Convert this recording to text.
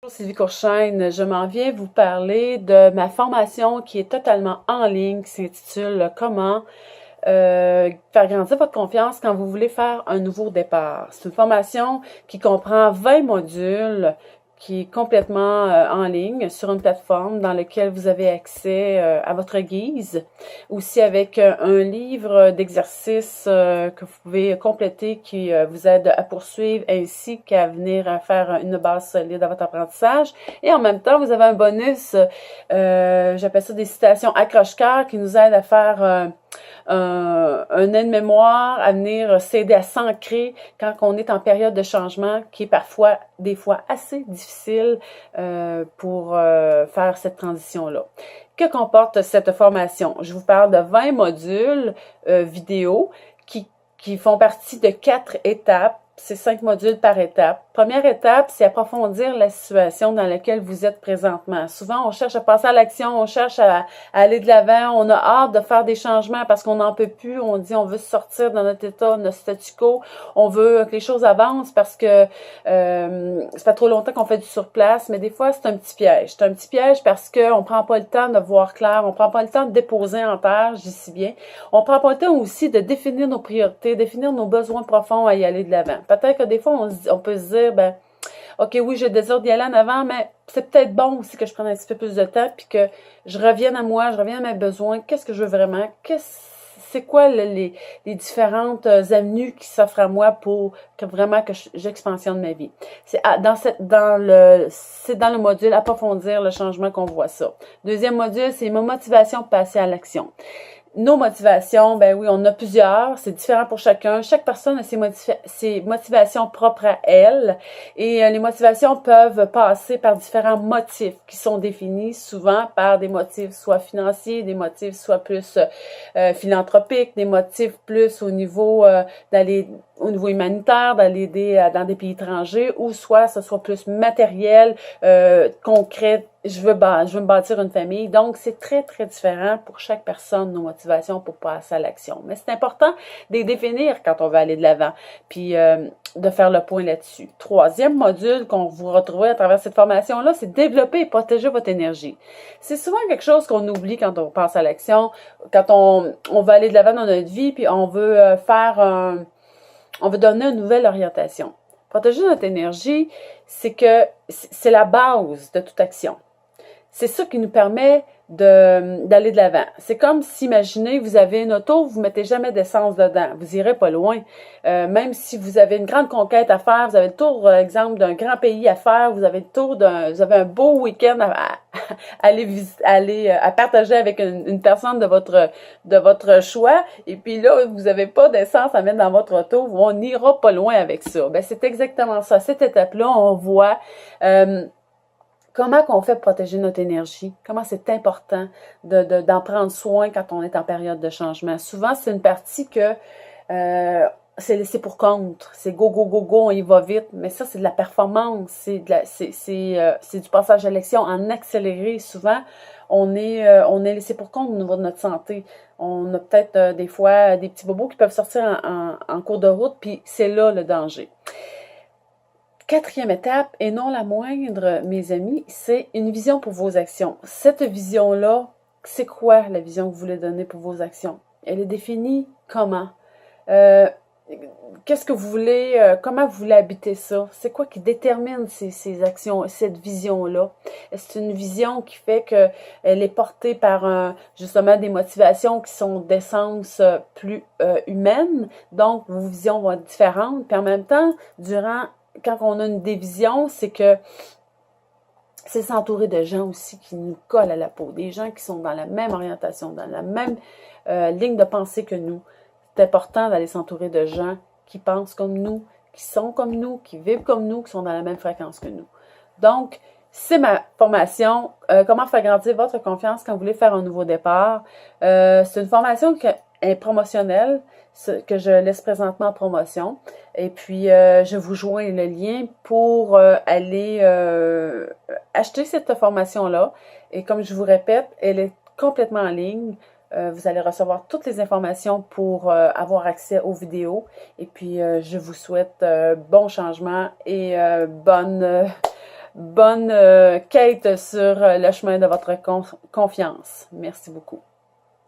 Sylvie Courchaine, je m'en viens vous parler de ma formation qui est totalement en ligne, qui s'intitule Comment faire grandir votre confiance quand vous voulez faire un nouveau départ. C'est une formation qui comprend 20 modules, qui est complètement en ligne sur une plateforme dans laquelle vous avez accès à votre guise, aussi avec un livre d'exercices que vous pouvez compléter qui vous aide à poursuivre ainsi qu'à venir à faire une base solide à votre apprentissage. Et en même temps, vous avez un bonus, j'appelle ça des citations accroche-cœur qui nous aident à faire un aide-mémoire, à venir s'aider à s'ancrer quand on est en période de changement qui est parfois, des fois, assez difficile pour faire cette transition-là. Que comporte cette formation? Je vous parle de 20 modules vidéo qui font partie de 4 étapes. C'est 5 modules par étape. Première étape, c'est approfondir la situation dans laquelle vous êtes présentement. Souvent, on cherche à passer à l'action, on cherche à aller de l'avant, on a hâte de faire des changements parce qu'on n'en peut plus, on dit on veut sortir de notre état, de notre statu quo, on veut que les choses avancent parce que ça fait trop longtemps qu'on fait du surplace, mais des fois, c'est un petit piège. C'est un petit piège parce qu'on prend pas le temps de voir clair, on prend pas le temps de déposer en terre, je dis si bien. On prend pas le temps aussi de définir nos priorités, définir nos besoins profonds à y aller de l'avant. Peut-être que des fois, on peut se dire, ben, OK, oui, j'ai le désir d'y aller en avant, mais c'est peut-être bon aussi que je prenne un petit peu plus de temps puis que je revienne à moi, je revienne à mes besoins. Qu'est-ce que je veux vraiment? C'est quoi les différentes avenues qui s'offrent à moi pour que vraiment que j'expansionne ma vie? C'est dans le module approfondir le changement qu'on voit ça. Deuxième module, c'est ma motivation pour passer à l'action. Nos motivations, ben oui, on en a plusieurs, c'est différent pour chacun. Chaque personne a ses motivations propres à elle et les motivations peuvent passer par différents motifs qui sont définis souvent par des motifs soit financiers, des motifs soit plus philanthropiques, des motifs plus au niveau d'aller au niveau humanitaire, d'aller aider dans des pays étrangers, ou soit ce soit plus matériel, concret, je veux me bâtir une famille. Donc, c'est très, très différent pour chaque personne, nos motivations pour passer à l'action. Mais c'est important de les définir quand on veut aller de l'avant, puis de faire le point là-dessus. Troisième module qu'on vous retrouvez à travers cette formation-là, c'est développer et protéger votre énergie. C'est souvent quelque chose qu'on oublie quand on passe à l'action, quand on veut aller de l'avant dans notre vie, puis on veut on veut donner une nouvelle orientation. Protéger notre énergie, c'est la base de toute action. C'est ça qui nous permet d'aller de l'avant. C'est comme si, imaginez, vous avez une auto, vous mettez jamais d'essence dedans. Vous irez pas loin. Même si vous avez une grande conquête à faire, vous avez le tour, exemple, d'un grand pays à faire, vous avez un beau week-end à partager avec une personne de votre choix, et puis là, vous n'avez pas d'essence à mettre dans votre auto, on n'ira pas loin avec ça. Ben, c'est exactement ça. Cette étape-là, on voit comment qu'on fait pour protéger notre énergie? Comment c'est important d'en prendre soin quand on est en période de changement? Souvent, c'est une partie que c'est laissé pour contre. C'est go, go, go, go, on y va vite. Mais ça, c'est de la performance. C'est du passage à l'action en accéléré. Souvent, on est laissé pour compte au niveau de notre santé. On a peut-être des fois des petits bobos qui peuvent sortir en cours de route, puis c'est là le danger. Quatrième étape, et non la moindre, mes amis, c'est une vision pour vos actions. Cette vision-là, c'est quoi la vision que vous voulez donner pour vos actions? Elle est définie comment? Qu'est-ce que vous voulez, comment vous voulez habiter ça? C'est quoi qui détermine ces actions, cette vision-là? C'est une vision qui fait qu'elle est portée par justement des motivations qui sont d'essence plus humaine, donc vos visions vont être différentes, puis en même temps, quand on a une visions, c'est que c'est s'entourer de gens aussi qui nous collent à la peau, des gens qui sont dans la même orientation, dans la même ligne de pensée que nous. C'est important d'aller s'entourer de gens qui pensent comme nous, qui sont comme nous, qui vivent comme nous, qui sont dans la même fréquence que nous. Donc, c'est ma formation, comment faire grandir votre confiance quand vous voulez faire un nouveau départ. C'est une formation qui est promotionnelle, que je laisse présentement en promotion. Et puis, je vous joins le lien pour aller acheter cette formation-là. Et comme je vous répète, elle est complètement en ligne. Vous allez recevoir toutes les informations pour avoir accès aux vidéos. Et puis, je vous souhaite bon changement et bonne quête sur le chemin de votre confiance. Merci beaucoup.